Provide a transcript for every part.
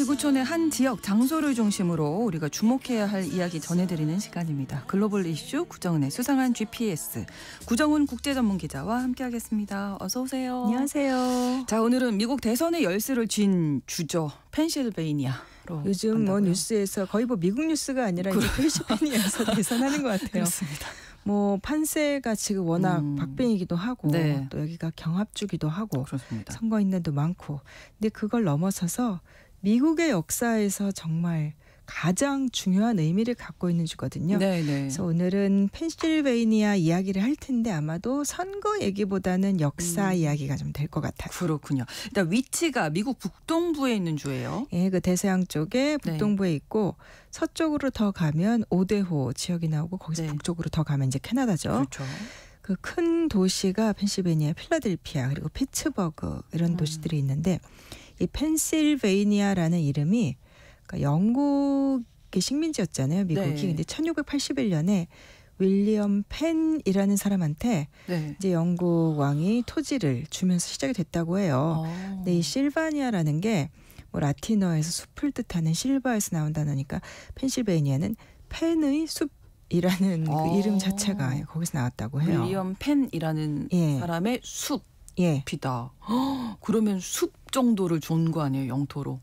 지구촌의 한 지역 장소를 중심으로 우리가 주목해야 할 이야기 전해드리는 시간입니다. 글로벌 이슈 구정은의 수상한 GPS. 구정은 국제전문기자와 함께하겠습니다. 어서 오세요. 안녕하세요. 자, 오늘은 미국 대선의 열쇠를 쥔 주죠. 펜실베이니아로 요즘 간다고요. 뭐 뉴스에서 거의 뭐 미국 뉴스가 아니라 이제 펜실베이니아에서 대선하는 것 같아요. 그렇습니다. 뭐 판세가 지금 워낙 박빙이기도 하고 네. 또 여기가 경합주기도 하고 그렇습니다. 선거인단도 많고 근데 그걸 넘어서서 미국의 역사에서 정말 가장 중요한 의미를 갖고 있는 주거든요. 네네. 그래서 오늘은 펜실베이니아 이야기를 할 텐데 아마도 선거 얘기보다는 역사 이야기가 좀 될 것 같아요. 그렇군요. 일단 위치가 미국 북동부에 있는 주예요. 예, 그 대서양 쪽에 북동부에 있고 서쪽으로 더 가면 오데호 지역이 나오고 거기서 북쪽으로 더 가면 이제 캐나다죠. 그렇죠. 그 큰 도시가 펜실베이니아, 필라델피아 그리고 피츠버그 이런 도시들이 있는데 이 펜실베이니아라는 이름이 그러니까 영국의 식민지였잖아요. 미국이. 근데 1681년에 윌리엄 펜이라는 사람한테 이제 영국 왕이 토지를 주면서 시작이 됐다고 해요. 근데 이 실바니아라는 게 뭐 라틴어에서 숲을 뜻하는 실바에서 나온 단어니까 펜실베이니아는 펜의 숲이라는 그 이름 자체가 거기서 나왔다고 해요. 윌리엄 펜이라는 사람의 숲이다. 그러면 숲 정도를 준 거 아니에요, 영토로?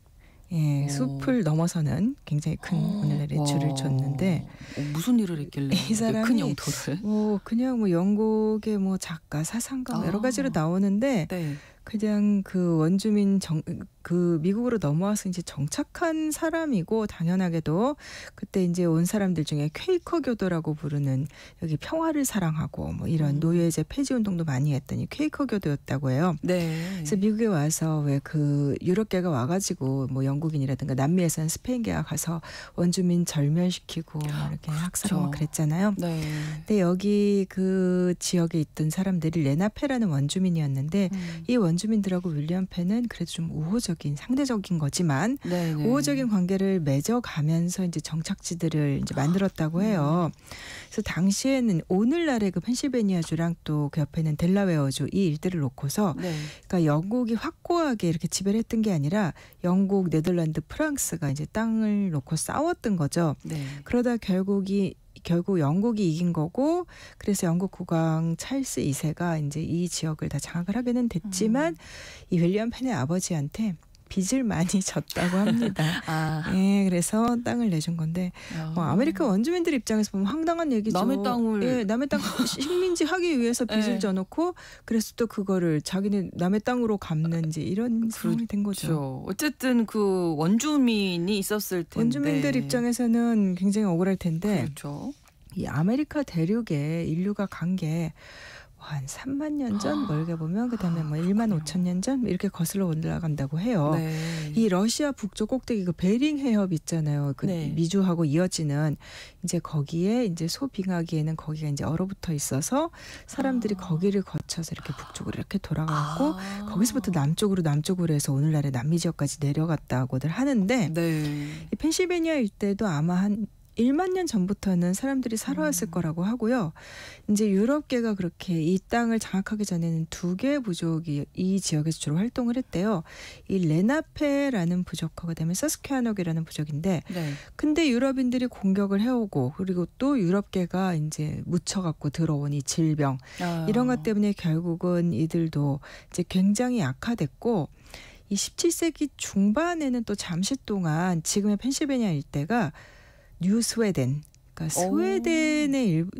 예, 숲을 넘어서는 굉장히 큰 오늘날의 줄을 줬는데 무슨 일을 했길래 이 사람이 큰 영토를? 그냥 뭐 영국의 뭐 작가, 사상가 여러 가지로 나오는데 그냥 그 원주민 그 미국으로 넘어와서 이제 정착한 사람이고 당연하게도 그때 이제 온 사람들 중에 퀘이커 교도라고 부르는 여기 평화를 사랑하고 뭐 이런 노예제 폐지 운동도 많이 했더니 퀘이커 교도였다고 해요. 그래서 미국에 와서 왜 그 유럽계가 와가지고 뭐 영국인이라든가 남미에서는 스페인계가 가서 원주민 절멸시키고 이렇게 학살하고 그랬잖아요. 근데 여기 그 지역에 있던 사람들이 레나페라는 원주민이었는데 이 원주민들하고 윌리엄 펜은 그래도 좀 우호적인 상대적인 거지만 우호적인 관계를 맺어가면서 이제 정착지들을 이제 만들었다고 해요. 그래서 당시에는 오늘날의 그 펜실베이니아주랑 또 그 옆에 있는 델라웨어주 이 일대를 놓고서 그러니까 영국이 확고하게 이렇게 지배를 했던 게 아니라 영국, 네덜란드, 프랑스가 이제 땅을 놓고 싸웠던 거죠. 그러다 결국 영국이 이긴 거고 그래서 영국 국왕 찰스 2세가 이제 이 지역을 다 장악을 하게는 됐지만 이 윌리엄 펜의 아버지한테 빚을 많이 졌다고 합니다. 예, 그래서 땅을 내준 건데 아메리카 원주민들 입장에서 보면 황당한 얘기죠. 남의 땅을 남의 땅 식민지 하기 위해서 빚을 져놓고 그래서 또 그거를 자기는 남의 땅으로 갚는지 이런 상황이 된 거죠. 어쨌든 그 원주민이 있었을 텐데 원주민들 입장에서는 굉장히 억울할 텐데 이 아메리카 대륙에 인류가 간 게 한 3만 년 전 멀게 보면 그다음에 뭐 1만 5천 년 전 이렇게 거슬러 올라간다고 해요. 이 러시아 북쪽 꼭대기 그 베링 해협 있잖아요. 그 미주하고 이어지는 이제 거기에 이제 소빙하기에는 거기가 이제 얼어붙어 있어서 사람들이 거기를 거쳐서 이렇게 북쪽으로 이렇게 돌아가고 거기서부터 남쪽으로 해서 오늘날의 남미 지역까지 내려갔다고들 하는데 이 펜실베이니아 일대도 아마 한 1만 년 전부터는 사람들이 살아왔을 거라고 하고요. 이제 유럽계가 그렇게 이 땅을 장악하기 전에는 두 개의 부족이 이 지역에서 주로 활동을 했대요. 이 레나페라는 부족하고 그다음에 서스퀘아녹이라는 부족인데 근데 유럽인들이 공격을 해오고 그리고 또 유럽계가 이제 묻혀갖고 들어온 이 질병 이런 것 때문에 결국은 이들도 이제 굉장히 약화됐고 이 17세기 중반에는 또 잠시 동안 지금의 펜실베이니아 일대가 뉴 스웨덴, 그러니까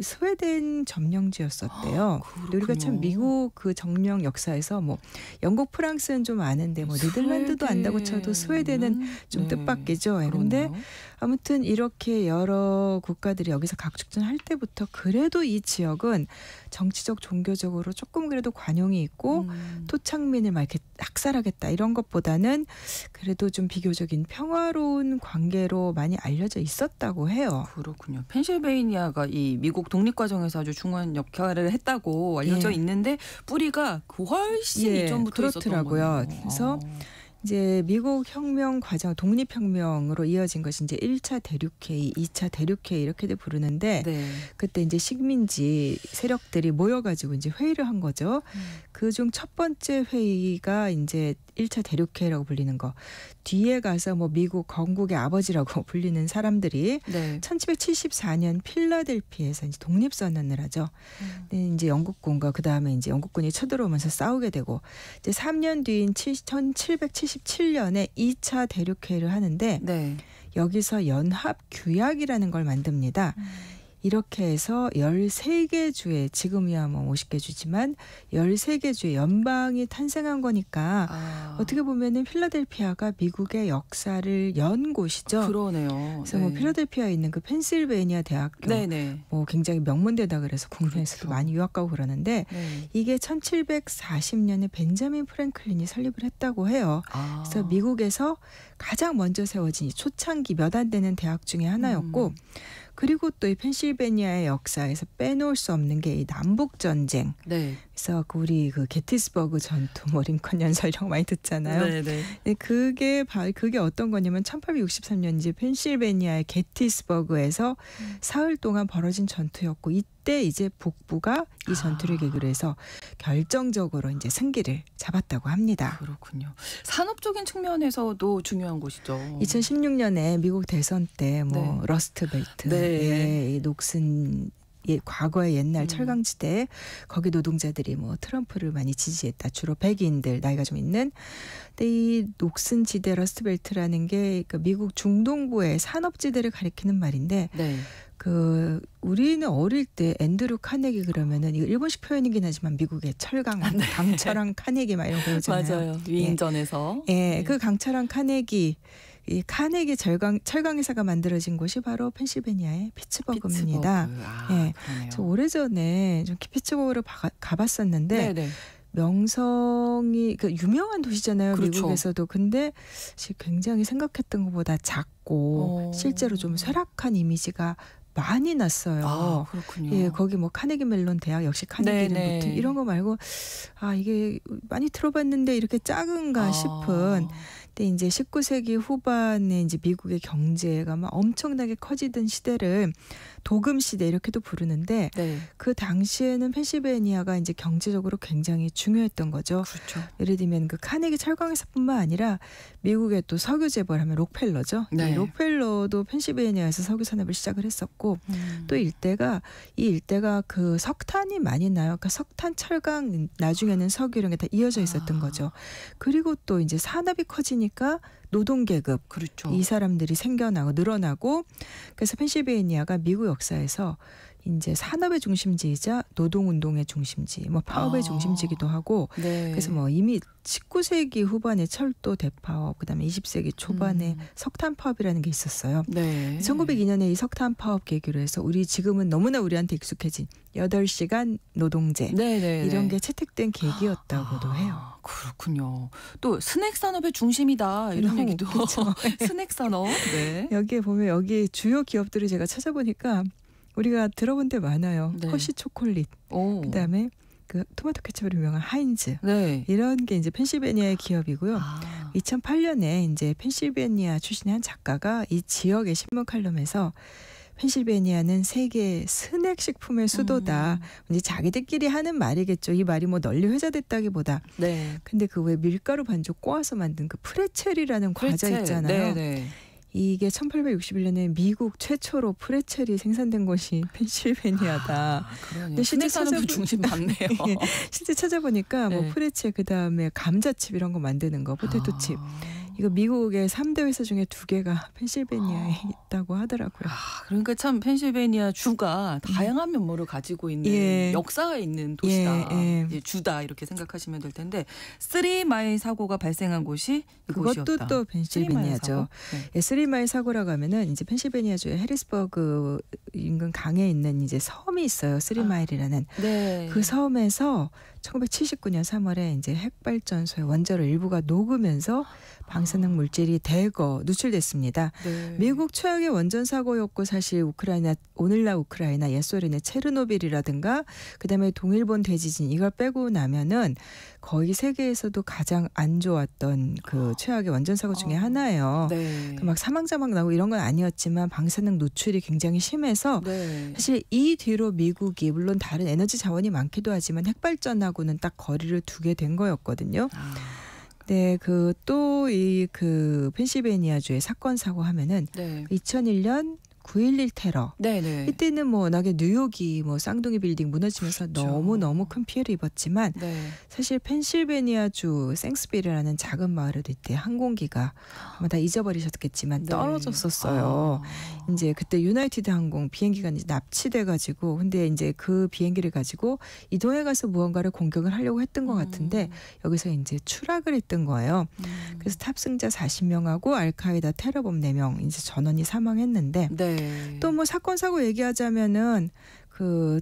스웨덴 점령지였었대요. 우리가 참 미국 그 점령 역사에서 뭐 영국, 프랑스는 좀 아는데 뭐 네덜란드도 안다고 쳐도 스웨덴은 좀 뜻밖이죠. 그런데 아무튼 이렇게 여러 국가들이 여기서 각축전할 때부터 그래도 이 지역은 정치적, 종교적으로 조금 그래도 관용이 있고 토착민을 막 이렇게 학살하겠다 이런 것보다는 그래도 좀 비교적인 평화로운 관계로 많이 알려져 있었다고 해요. 그렇군요. 펜실베이니아가 이 미국 독립 과정에서 아주 중요한 역할을 했다고 알려져 있는데 뿌리가 그 훨씬 이전부터 그렇더라고요. 있었던 거예요. 그래서 이제 미국 혁명 과정, 독립혁명으로 이어진 것이 이제 1차 대륙회의, 2차 대륙회의 이렇게도 부르는데 그때 이제 식민지 세력들이 모여가지고 이제 회의를 한 거죠. 그중 첫 번째 회의가 이제 1차 대륙해라고 불리는 거. 뒤에 가서 뭐 미국 건국의 아버지라고 불리는 사람들이 네. 1774년 필라델피아에서 이제 독립선언을 하죠. 근데 이제 영국군과 그다음에 이제 영국군이 쳐들어오면서 싸우게 되고 이제 3년 뒤인 1777년에 2차 대륙회를 하는데 네. 여기서 연합규약이라는 걸 만듭니다. 이렇게 해서 13개 주에 지금이야 뭐 50개 주지만 13개 주의 연방이 탄생한 거니까 어떻게 보면은 필라델피아가 미국의 역사를 연 곳이죠. 그러네요. 그래서 뭐 필라델피아에 있는 그 펜실베니아 대학교 뭐 굉장히 명문대다 그래서 국내에서도 그렇죠. 많이 유학 가고 그러는데 이게 1740년에 벤자민 프랭클린이 설립을 했다고 해요. 그래서 미국에서 가장 먼저 세워진 초창기 몇 안 되는 대학 중에 하나였고 그리고 또 이 펜실베니아의 역사에서 빼놓을 수 없는 게 이 남북 전쟁. 네. 그래서 우리 그 게티스버그 전투, 뭐 링컨 연설 이런 거 많이 듣잖아요. 네, 네. 그게 어떤 거냐면 1863년 이제 펜실베니아의 게티스버그에서 사흘 동안 벌어진 전투였고 이때 이제 북부가 이 전투를 계기로 해서 결정적으로 이제 승기를 잡았다고 합니다. 그렇군요. 산업적인 측면에서도 중요한 곳이죠. 2016년에 미국 대선 때 뭐 러스트벨트, 이 녹슨 과거의 옛날 철강지대 거기 노동자들이 뭐 트럼프를 많이 지지했다. 주로 백인들 나이가 좀 있는. 근데 이 녹슨지대 러스트벨트라는 게 그러니까 미국 중동부의 산업지대를 가리키는 말인데 그 우리는 어릴 때 앤드류 카네기 그러면은 이거 일본식 표현이긴 하지만 미국의 철강 강철한 카네기 막 이런 거 그러잖아요. 맞아요. 위인전에서. 그 강철한 카네기 이 카네기 철강회사가 만들어진 곳이 바로 펜실베니아의 피츠버그입니다. 저 오래전에 좀 피츠버그를 가봤었는데 명성이 그 유명한 도시잖아요. 그렇죠. 미국에서도. 근데 굉장히 생각했던 것보다 작고 실제로 좀 쇠락한 이미지가 많이 났어요. 그렇군요. 거기 뭐 카네기 멜론 대학 역시 카네기는 붙은 이런 거 말고 이게 많이 들어봤는데 이렇게 작은가 싶은. 근데 이제 19세기 후반에 이제 미국의 경제가 막 엄청나게 커지던 시대를 도금 시대 이렇게도 부르는데 그 당시에는 펜실베니아가 이제 경제적으로 굉장히 중요했던 거죠. 그렇죠. 예를 들면 그 카네기 철강회사뿐만 아니라 미국의 또 석유 재벌하면 록펠러죠. 록펠러도 펜실베니아에서 석유 산업을 시작을 했었고 또 이 일대가 그 석탄이 많이 나요. 그러니까 석탄, 철강, 나중에는 석유 이런 게 다 이어져 있었던 거죠. 그리고 또 이제 산업이 커지니까 노동계급 이 사람들이 생겨나고 늘어나고 그래서 펜실베니아가 미국 역사에서 이제 산업의 중심지이자 노동운동의 중심지, 뭐 파업의 중심지기도 하고 그래서 뭐 이미 19세기 후반에 철도 대파업, 그다음에 20세기 초반에 석탄 파업이라는 게 있었어요. 1902년에 이 석탄 파업 계기로 해서 우리 지금은 너무나 우리한테 익숙해진 8시간 노동제 이런 게 채택된 계기였다고도 해요. 그렇군요. 또 스낵 산업의 중심이다 이런 얘기도. 그렇죠. 스낵 산업. 여기에 보면 여기 주요 기업들을 제가 찾아보니까 우리가 들어본 데 많아요. 허쉬 초콜릿, 그다음에 그 토마토 케첩으로 유명한 하인즈 이런 게 이제 펜실베니아의 기업이고요. 2008년에 이제 펜실베니아 출신의 한 작가가 이 지역의 신문 칼럼에서 펜실베니아는 세계 스낵 식품의 수도다. 이제 자기들끼리 하는 말이겠죠. 이 말이 뭐 널리 회자됐다기보다. 근데 그 왜 밀가루 반죽 꼬아서 만든 그 프레첼이라는 과자 있잖아요. 이게 1861년에 미국 최초로 프레첼이 생산된 곳이 펜실베니아다. 근데 실제 산업의 중심 맞네요. 실제 찾아보니까 뭐 프레첼 그다음에 감자칩 이런 거 만드는 거, 포테토칩. 이거 미국의 3대 회사 중에 2개가 펜실베니아에 있다고 하더라고요. 그러니까 참 펜실베니아 주가 다양한 면모를 가지고 있는 역사가 있는 도시다. 주다 이렇게 생각하시면 될 텐데 3마일 사고가 발생한 곳이 이곳이었다. 그것도 또 펜실베니아죠. 3마일 사고라고 하면은 이제 펜실베니아주의 해리스버그 인근 강에 있는 이제 섬이 있어요. 3마일이라는. 그 섬에서 1979년 3월에 이제 핵발전소의 원자로 일부가 녹으면서 방사능 물질이 대거 누출됐습니다. 미국 최악의 원전 사고였고 사실 오늘날 우크라이나 옛소련의 체르노빌이라든가 그다음에 동일본 대지진 이걸 빼고 나면은 거의 세계에서도 가장 안 좋았던 그 최악의 원전 사고 중에 하나예요. 막 사망자 막 나고 이런 건 아니었지만 방사능 노출이 굉장히 심해서 사실 이 뒤로 미국이 물론 다른 에너지 자원이 많기도 하지만 핵발전하고는 딱 거리를 두게 된 거였거든요. 네, 또 이 펜실베이니아주의 사건 사고 하면은 2001년 9.11 테러. 네네. 이때는 워낙에 뉴욕이 쌍둥이 빌딩 무너지면서 그렇죠. 너무 큰 피해를 입었지만 사실 펜실베이니아주 생스빌이라는 작은 마을에도 이때 항공기가 아마 다 잊어버리셨겠지만 떨어졌었어요. 이제 그때 유나이티드 항공 비행기가 이제 납치돼가지고 근데 이제 그 비행기를 가지고 이동해 가서 무언가를 공격을 하려고 했던 것 같은데 여기서 이제 추락을 했던 거예요. 그래서 탑승자 40명하고 알카에다 테러범 4명 이제 전원이 사망했는데. 또 사건 사고 얘기하자면은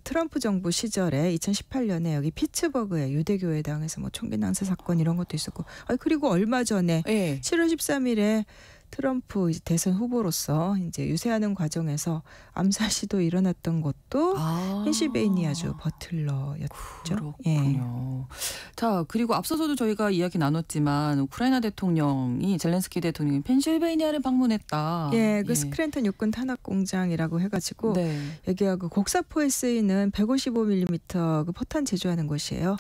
트럼프 정부 시절에 2018년에 여기 피츠버그의 유대교회당에서 총기 난사 사건 이런 것도 있었고, 그리고 얼마 전에 7월 13일에 트럼프 대선 후보로서 이제 유세하는 과정에서 암살 시도 일어났던 것도 펜실베이니아주 버틀러였죠. 그렇군요. 자, 그리고 앞서서도 저희가 이야기 나눴지만 우크라이나 대통령이 젤렌스키 대통령이 펜실베이니아를 방문했다. 스크랜턴 육군 탄약 공장이라고 해가지고 여기가 곡사포에 쓰이는 155mm 포탄 제조하는 곳이에요.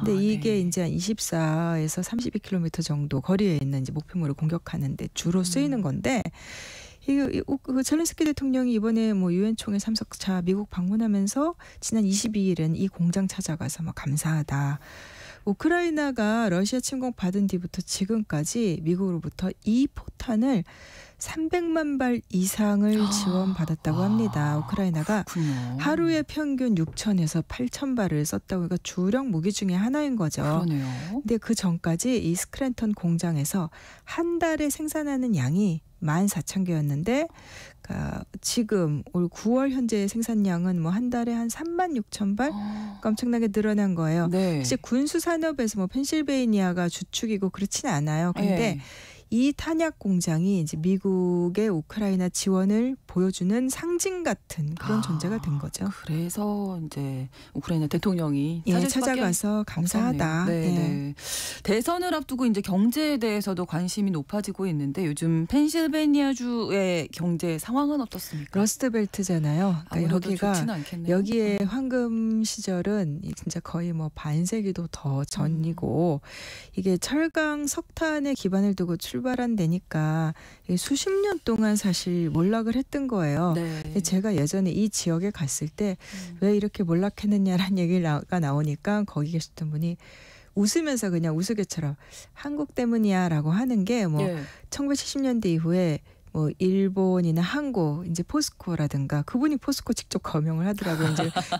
근데 이게 이제 한 24에서 32km 정도 거리에 있는 이제 목표물을 공격하는데 주로 쓰이는 건데 젤렌스키 대통령이 이번에 유엔 총회 참석차 미국 방문하면서 지난 22일은 이 공장 찾아가서 감사하다. 우크라이나가 러시아 침공 받은 뒤부터 지금까지 미국으로부터 이 포탄을 300만 발 이상을 지원받았다고 합니다. 우크라이나가 하루에 평균 6,000에서 8,000발을 썼다고 하니까 주력 무기 중에 하나인 거죠. 그러네요. 근데 그 전까지 이 스크랜턴 공장에서 한 달에 생산하는 양이 14,000개였는데 지금 올 9월 현재 생산량은 한 달에 한 36,000발 엄청나게 늘어난 거예요. 사실 군수 산업에서 펜실베이니아가 주축이고 그렇진 않아요. 근데 이 탄약 공장이 이제 미국의 우크라이나 지원을 보여주는 상징 같은 그런 존재가 된 거죠. 그래서 이제 우크라이나 대통령이 찾아가서 감사하다. 대선을 앞두고 이제 경제에 대해서도 관심이 높아지고 있는데 요즘 펜실베이니아주의 경제 상황은 어떻습니까? 러스트벨트잖아요. 그러니까 여기가 좋지는 않겠네요. 여기에 황금 시절은 진짜 거의 반세기도 더 전이고 이게 철강 석탄에 기반을 두고 출발한 데니까 수십 년 동안 사실 몰락을 했던 거예요. 제가 예전에 이 지역에 갔을 때 왜 이렇게 몰락했느냐라는 얘기가 나오니까 거기 계셨던 분이 웃으면서 그냥 우스갯처럼 한국 때문이야라고 하는 게 1970년대 이후에 일본이나 한국 이제 포스코라든가 그분이 포스코 직접 거명을 하더라고요.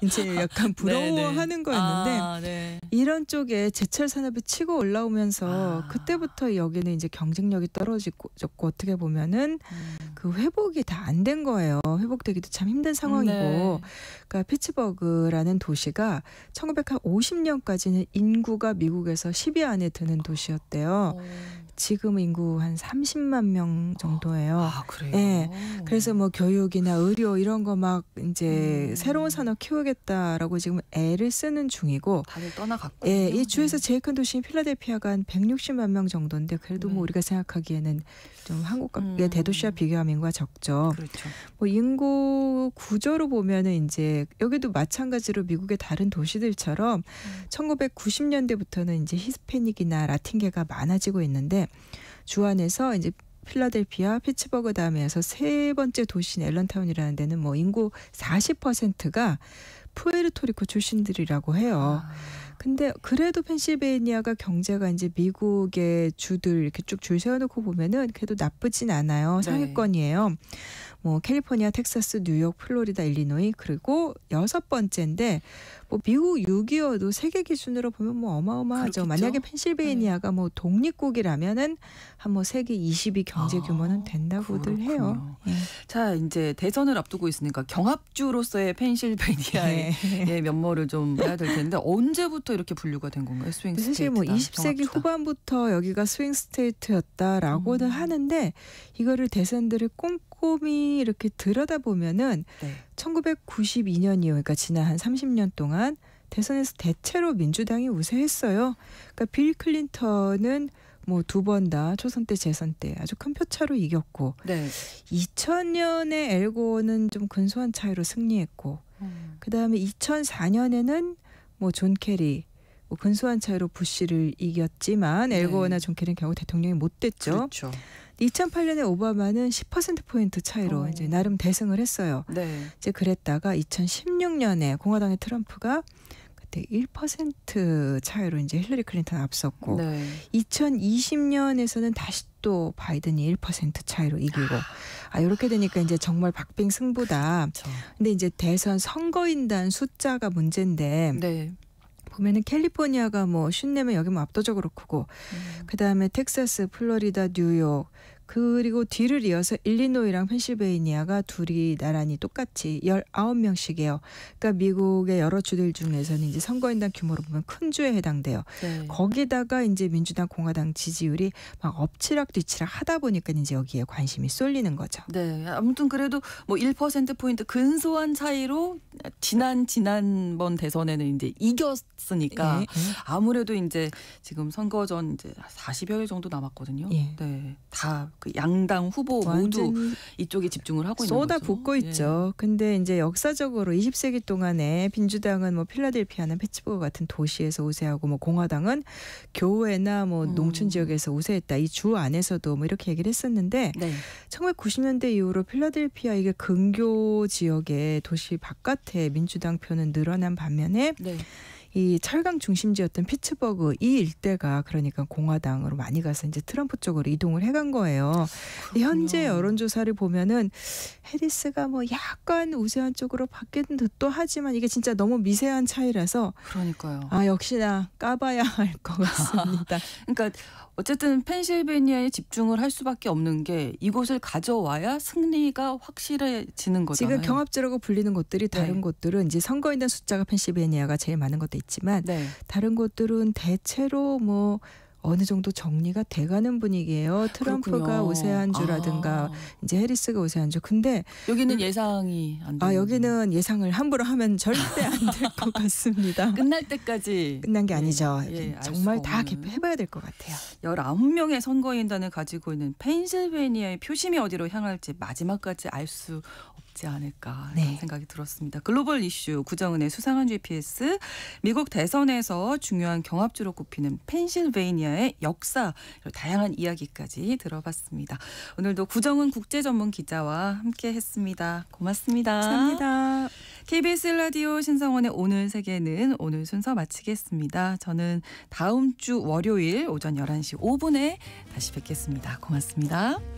이제 약간 부러워하는 거였는데 이런 쪽에 제철 산업이 치고 올라오면서 그때부터 여기는 이제 경쟁력이 떨어지고 어떻게 보면은 그 회복이 다 안 된 거예요. 회복되기도 참 힘든 상황이고. 그러니까 피츠버그라는 도시가 1950년까지는 인구가 미국에서 10위 안에 드는 도시였대요. 지금 인구 한 30만 명 정도예요. 그래요? 그래서 교육이나 의료 이런 거 이제 새로운 산업 키우겠다라고 지금 애를 쓰는 중이고. 다들 떠나갔거든요. 이 주에서 제일 큰 도시인 필라델피아가 한 160만 명 정도인데 그래도 우리가 생각하기에는 좀 한국의 대도시와 비교하면 인구가 적죠. 그렇죠. 인구 구조로 보면은 이제 여기도 마찬가지로 미국의 다른 도시들처럼 1990년대부터는 이제 히스패닉이나 라틴계가 많아지고 있는데 주 안에서 이제 필라델피아, 피츠버그 다음에서 세 번째 도시인 앨런타운이라는 데는 인구 40%가 푸에르토리코 출신들이라고 해요. 근데 그래도 펜실베이니아가 경제가 이제 미국의 주들 이렇게 쭉 줄 세워놓고 보면은 그래도 나쁘진 않아요. 상위권이에요. 캘리포니아, 텍사스, 뉴욕, 플로리다, 일리노이 그리고 6번째인데 미국 6위여도 세계 기준으로 보면 어마어마하죠. 그렇겠죠? 만약에 펜실베이니아가 독립국이라면은 한 세계 20위 경제 규모는 된다고들 해요. 자, 이제 대선을 앞두고 있으니까 경합주로서의 펜실베이니아의 면모를 좀 봐야 될 텐데 언제부터 이렇게 분류가 된 건가요? 스윙 스테이트다. 사실 20세기 경합주다. 후반부터 여기가 스윙 스테이트였다라고는 하는데 이거를 대선들을 꼼꼼히 이렇게 들여다보면은 1992년이요. 그러니까 지난 한 30년 동안 대선에서 대체로 민주당이 우세했어요. 그러니까 빌 클린턴은 2번 다 초선 때 재선 때 아주 큰 표차로 이겼고 2000년에 엘고는 좀 근소한 차이로 승리했고 그다음에 2004년에는 존 케리 뭐 근소한 차이로 부시를 이겼지만 엘고어나 존 케리는 결국 대통령이 못 됐죠. 그렇죠. 2008년에 오바마는 10%포인트 차이로 이제 나름 대승을 했어요. 네. 이제 그랬다가 2016년에 공화당의 트럼프가 그때 1% 차이로 이제 힐러리 클린턴 앞섰고 네. 2020년에서는 다시 또 바이든이 1% 차이로 이기고 이렇게 되니까 이제 정말 박빙승부다. 그렇죠. 근데 이제 대선 선거인단 숫자가 문제인데 네. 보면은 캘리포니아가 뭐 54명 여기 뭐 압도적으로 크고 그다음에 텍사스, 플로리다, 뉴욕 그리고 뒤를 이어서 일리노이랑 펜실베이니아가 둘이 나란히 똑같이 19명씩이에요. 그러니까 미국의 여러 주들 중에서는 이제 선거인단 규모로 보면 큰 주에 해당돼요. 네. 거기다가 이제 민주당, 공화당 지지율이 막 엎치락뒤치락 하다 보니까 이제 여기에 관심이 쏠리는 거죠. 네. 아무튼 그래도 뭐 1%포인트 근소한 차이로 지난번 대선에는 이제 이겼으니까 예, 예. 아무래도 이제 지금 선거 전 이제 40여일 정도 남았거든요. 예. 네. 다 그 양당 후보 모두 이쪽에 집중을 하고 있는 거죠. 쏟아붓고 있죠. 근데 이제 역사적으로 20세기 동안에 민주당은 뭐 필라델피아나 피츠버그 같은 도시에서 우세하고 뭐 공화당은 교외나 뭐 농촌 지역에서 우세했다. 이 주 안에서도 뭐 이렇게 얘기를 했었는데 네. 1990년대 이후로 필라델피아 이게 근교 지역의 도시 바깥에 민주당 표는 늘어난 반면에 네. 이 철강 중심지였던 피츠버그 이 일대가 그러니까 공화당으로 많이 가서 이제 트럼프 쪽으로 이동을 해간 거예요. 현재 여론조사를 보면은 해리스가 뭐 약간 우세한 쪽으로 바뀌는 듯도 하지만 이게 진짜 너무 미세한 차이라서 그러니까요. 역시나 까봐야 할 것 같습니다. 그러니까 어쨌든 펜실베니아에 집중을 할 수밖에 없는 게 이곳을 가져와야 승리가 확실해지는 거잖아요. 지금 경합지라고 불리는 곳들이 다른 곳들은 이제 선거인단 숫자가 펜실베니아가 제일 많은 것도 있지만 다른 곳들은 대체로 뭐 어느 정도 정리가 돼가는 분위기예요. 트럼프가 그렇군요. 우세한 주라든가 이제 해리스가 우세한 주. 근데 여기는 예상이 안 돼요. 여기는 예상을 함부로 하면 절대 안 될 것 같습니다. 끝날 때까지 끝난 게 아니죠. 알 정말 수가 다 없는. 해봐야 될 것 같아요. 19명의 선거인단을 가지고 있는 펜실베니아의 표심이 어디로 향할지 마지막까지 알 수 없지 않을까 이런 생각이 들었습니다. 글로벌 이슈 구정은의 수상한 GPS 미국 대선에서 중요한 경합주로 꼽히는 펜실베니아의 역사 다양한 이야기까지 들어봤습니다. 오늘도 구정은 국제전문 기자와 함께했습니다. 고맙습니다. 감사합니다. KBS 라디오 신성원의 오늘 세계는 오늘 순서 마치겠습니다. 저는 다음 주 월요일 오전 11시 5분에 다시 뵙겠습니다. 고맙습니다.